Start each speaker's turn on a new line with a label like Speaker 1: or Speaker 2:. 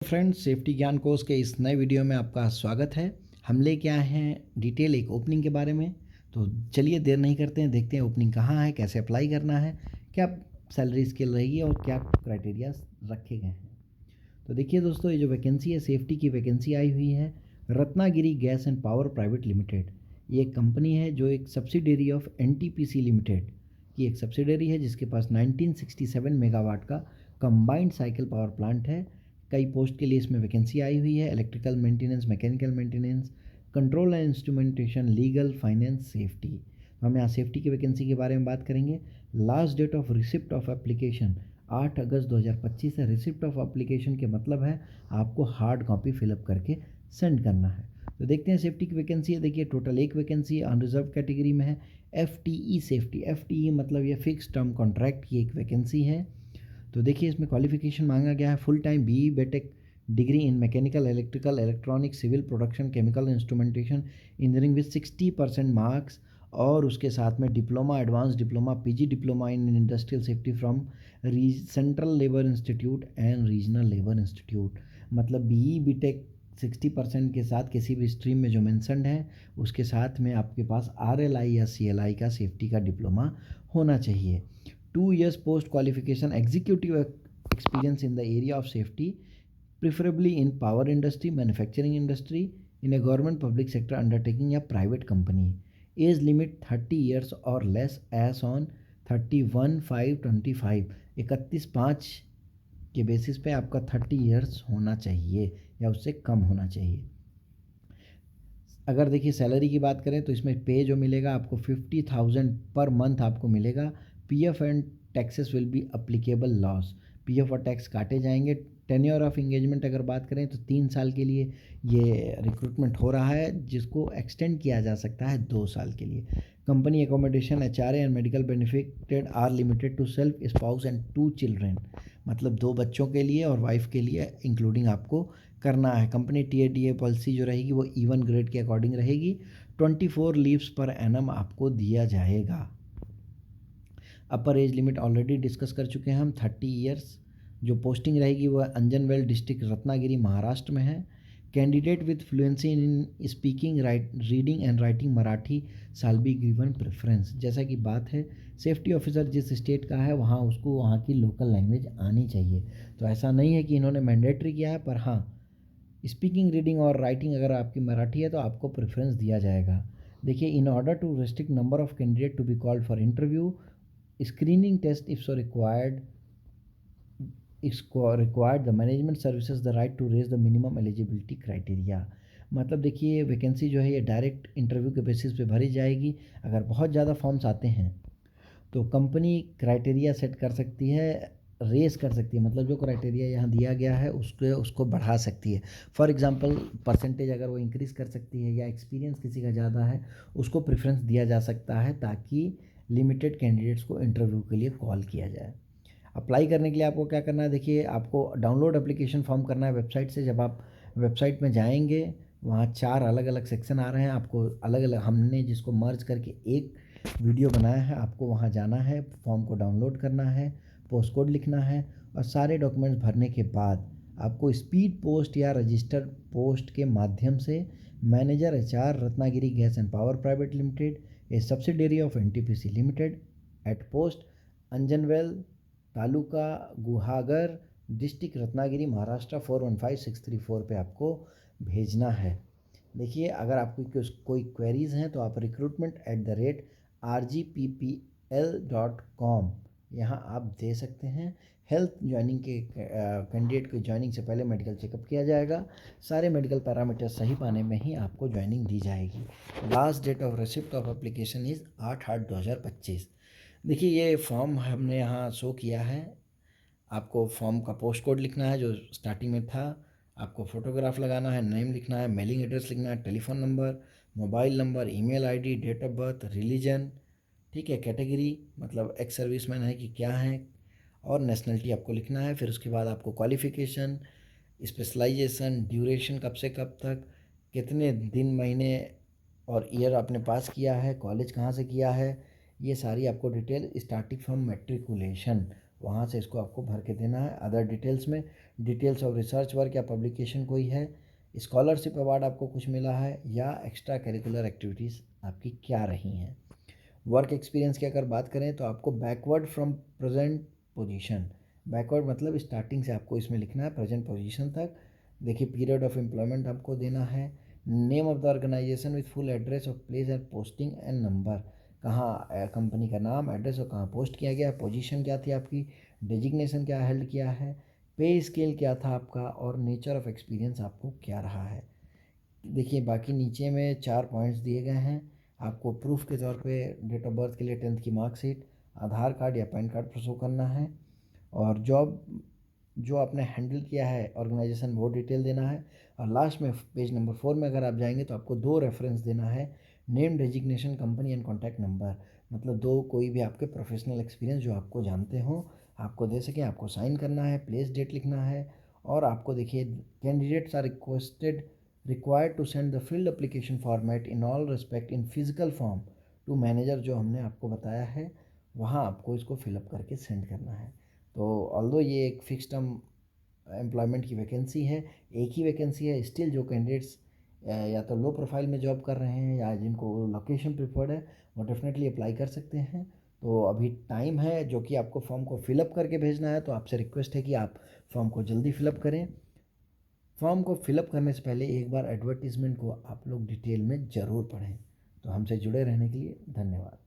Speaker 1: Friends, safety ज्ञान course के इस नए वीडियो में आपका स्वागत है। हम लेके आए हैं डिटेल एक ओपनिंग के बारे में। तो चलिए देर नहीं करते हैं, देखते हैं ओपनिंग कहाँ है, कैसे अप्लाई करना है, क्या सैलरी स्केल रहेगी और क्या क्राइटेरिया रखे गए हैं। तो देखिए दोस्तों, ये जो वैकेंसी है सेफ्टी की वैकेंसी आई हुई है Ratnagiri gas and power private limited. ये एक कंपनी है जो एक सब्सिडरी ऑफ एनटीपीसी लिमिटेड की एक सब्सिडरी है, जिसके पास 1967 मेगावाट का कंबाइंड साइकिल पावर प्लांट है। कई पोस्ट के लिए इसमें वैकेंसी आई हुई है: electrical maintenance, mechanical maintenance, control and instrumentation, legal, finance, safety. हम यहाँ सेफ्टी की वैकेंसी के बारे में बात करेंगे। Last date of receipt of application 8 August 2025 है। रिसिप्ट ऑफ एप्लीकेशन के मतलब है आपको हार्ड कॉपी फिलअप करके सेंड करना है। तो देखते हैं सेफ्टी की वैकेंसी है। देखिए टोटल एक वैकेंसी अनरिजर्व कैटेगरी में है। एफटीई सेफ्टी, एफटीई मतलब ये फिक्स टर्म कॉन्ट्रैक्ट की एक वैकेंसी है। तो देखिए इसमें क्वालिफिकेशन मांगा गया है full time BE BTech degree in mechanical, electrical, electronics, civil, production, chemical, instrumentation, engineering with 60% marks, और उसके साथ में diploma, advance diploma, PG diploma in industrial safety from central labour institute and regional labour institute. मतलब BE BTech 60% के साथ किसी भी stream में जो मेंशनड है उसके साथ में आपके पास आरएलआई या सीएलआई का सेफ्टी का डिप्लोमा होना चाहिए। 2 years post qualification executive experience in the area of safety, preferably in power industry, manufacturing industry, in a government public sector undertaking, a private company. Age limit 30 years or less as on 31/5/25। 31/5 के basis पे आपका 30 years होना चाहिए या उससे कम होना चाहिए। अगर देखिए सैलरी की बात करें तो इसमें पे जो मिलेगा आपको 50,000 पर मंथ आपको मिलेगा। PF and taxes will be applicable loss. PF और टैक्स काटे जाएंगे। टेन्योर ऑफ एंगेजमेंट अगर बात करें तो 3 साल के लिए ये रिक्रूटमेंट हो रहा है, जिसको एक्सटेंड किया जा सकता है 2 साल के लिए। Company accommodation, HRA and medical benefited are limited to self, spouse and 2 children. मतलब 2 बच्चों के लिए और वाइफ के लिए इंक्लूडिंग आपको करना है। कंपनी टीएडीए पॉलिसी जो रहेगी वो E1 ग्रेड के अकॉर्डिंग रहेगी। 24 लीव्स पर एनम आपको दिया जाएगा। अपर एज लिमिट ऑलरेडी डिस्कस कर चुके हैं हम, 30 ईयर्स। जो पोस्टिंग रहेगी वो अंजनवेल डिस्ट्रिक्ट, रत्नागिरी, महाराष्ट्र में है। Candidate with fluency in speaking, reading and writing Marathi shall be given preference. जैसा कि बात है सेफ्टी ऑफिसर जिस स्टेट का है वहाँ उसको वहाँ की लोकल लैंग्वेज आनी चाहिए। तो ऐसा नहीं है कि इन्होंने मैंडेटरी किया है, पर हाँ स्पीकिंग, रीडिंग और राइटिंग अगर आपकी मराठी है तो आपको प्रेफरेंस दिया जाएगा। देखिए, in order to restrict number of candidate to be called for interview, screening test if so required, इसको required the management services the right to raise the minimum eligibility criteria. मतलब देखिए वैकेंसी जो है ये direct interview के basis पे भरी जाएगी। अगर बहुत ज़्यादा फॉर्म्स आते हैं तो कंपनी क्राइटेरिया सेट कर सकती है, रेस कर सकती है। मतलब जो क्राइटेरिया यहाँ दिया गया है उसको बढ़ा सकती है। फॉर एग्जांपल परसेंटेज अगर वो इंक्रीज़ कर सकती है, या एक्सपीरियंस किसी का ज़्यादा है उसको प्रेफरेंस दिया जा सकता है, ताकि लिमिटेड कैंडिडेट्स को इंटरव्यू के लिए कॉल किया जाए। अप्लाई करने के लिए आपको क्या करना है, देखिए आपको डाउनलोड एप्लीकेशन फॉर्म करना है वेबसाइट से। जब आप वेबसाइट में जाएंगे वहाँ 4 अलग अलग सेक्शन आ रहे हैं, आपको अलग अलग, हमने जिसको मर्ज करके एक वीडियो बनाया है, आपको वहाँ जाना है, फॉर्म को डाउनलोड करना है, पोस्ट कोड लिखना है, और सारे डॉक्यूमेंट्स भरने के बाद आपको स्पीड पोस्ट या रजिस्टर्ड पोस्ट के माध्यम से manager HR, Ratnagiri gas and power private limited, a subsidiary of NTPC limited, at post Anjanvel, taluka Guhagar, district Ratnagiri, Maharashtra 415634 पे आपको भेजना है। देखिए अगर आपको कोई क्वेरीज़ हैं तो आप recruitment@rgppl.com यहाँ आप दे सकते हैं। हेल्थ ज्वाइनिंग के कैंडिडेट को ज्वाइनिंग से पहले मेडिकल चेकअप किया जाएगा। सारे मेडिकल पैरामीटर सही पाने में ही आपको ज्वाइनिंग दी जाएगी। Last date of receipt of application is 8/8/2025। देखिए ये फॉर्म हमने यहाँ शो किया है। आपको फॉर्म का पोस्ट कोड लिखना है जो स्टार्टिंग में था, आपको फ़ोटोग्राफ लगाना है, नेम लिखना है, मेलिंग एड्रेस लिखना है, telephone number, mobile number, email ID, date of birth, religion, ठीक है, कैटेगरी मतलब एक्स सर्विसमैन है कि क्या है, और नेशनलिटी आपको लिखना है। फिर उसके बाद आपको क्वालिफ़िकेशन, स्पेशलाइजेशन, ड्यूरेशन कब से कब तक, कितने दिन, महीने और ईयर आपने पास किया है, कॉलेज कहाँ से किया है, ये सारी आपको डिटेल स्टार्टिंग फ्रॉम मैट्रिकुलेशन वहाँ से इसको आपको भर के देना है। अदर डिटेल्स में डिटेल्स ऑफ रिसर्च वर्क या पब्लिकेशन कोई है, स्कॉलरशिप अवार्ड आपको कुछ मिला है, या एक्स्ट्रा करिकुलर एक्टिविटीज़ आपकी क्या रही हैं। वर्क एक्सपीरियंस की अगर बात करें तो आपको backward from present position, backward मतलब स्टार्टिंग से आपको इसमें लिखना है प्रेजेंट पोजीशन तक। देखिए पीरियड ऑफ एम्प्लॉयमेंट आपको देना है, name of the organisation with full address of place and posting and number, कहाँ कंपनी का नाम, एड्रेस और कहाँ पोस्ट किया गया, पोजीशन क्या थी आपकी, डेजिग्नेशन क्या हेल्ड किया है, पे स्केल क्या था आपका, और नेचर ऑफ एक्सपीरियंस आपको क्या रहा है। देखिए बाकी नीचे में 4 पॉइंट्स दिए गए हैं। आपको प्रूफ के तौर पे डेट ऑफ बर्थ के लिए 10th की मार्कशीट, आधार कार्ड या पैन कार्ड शो करना है, और जॉब जो आपने हैंडल किया है ऑर्गेनाइजेशन वो डिटेल देना है। और लास्ट में पेज नंबर 4 में अगर आप जाएंगे तो आपको 2 रेफरेंस देना है, name, designation, company and contact number, मतलब 2 कोई भी आपके प्रोफेशनल एक्सपीरियंस जो आपको जानते हो आपको दे सकें। आपको साइन करना है, प्लेस डेट लिखना है, और आपको देखिए candidates are required to send the field application format in all respect in physical form to manager, जो हमने आपको बताया है वहाँ आपको इसको फिलअप करके सेंड करना है। तो ऑल्दो ये एक फिक्स टर्म एम्प्लॉयमेंट की वैकेंसी है, एक ही वैकेंसी है, स्टिल जो कैंडिडेट्स या तो लो प्रोफाइल में जॉब कर रहे हैं या जिनको लोकेशन प्रिफर्ड है वो डेफिनेटली अप्लाई कर सकते हैं। तो अभी टाइम है जो कि आपको फॉर्म को फिलअप करके भेजना है, तो आपसे रिक्वेस्ट है कि आप फॉर्म को जल्दी फिलअप करें। फॉर्म को फिलअप करने से पहले एक बार एडवर्टीज़मेंट को आप लोग डिटेल में ज़रूर पढ़ें। तो हमसे जुड़े रहने के लिए धन्यवाद।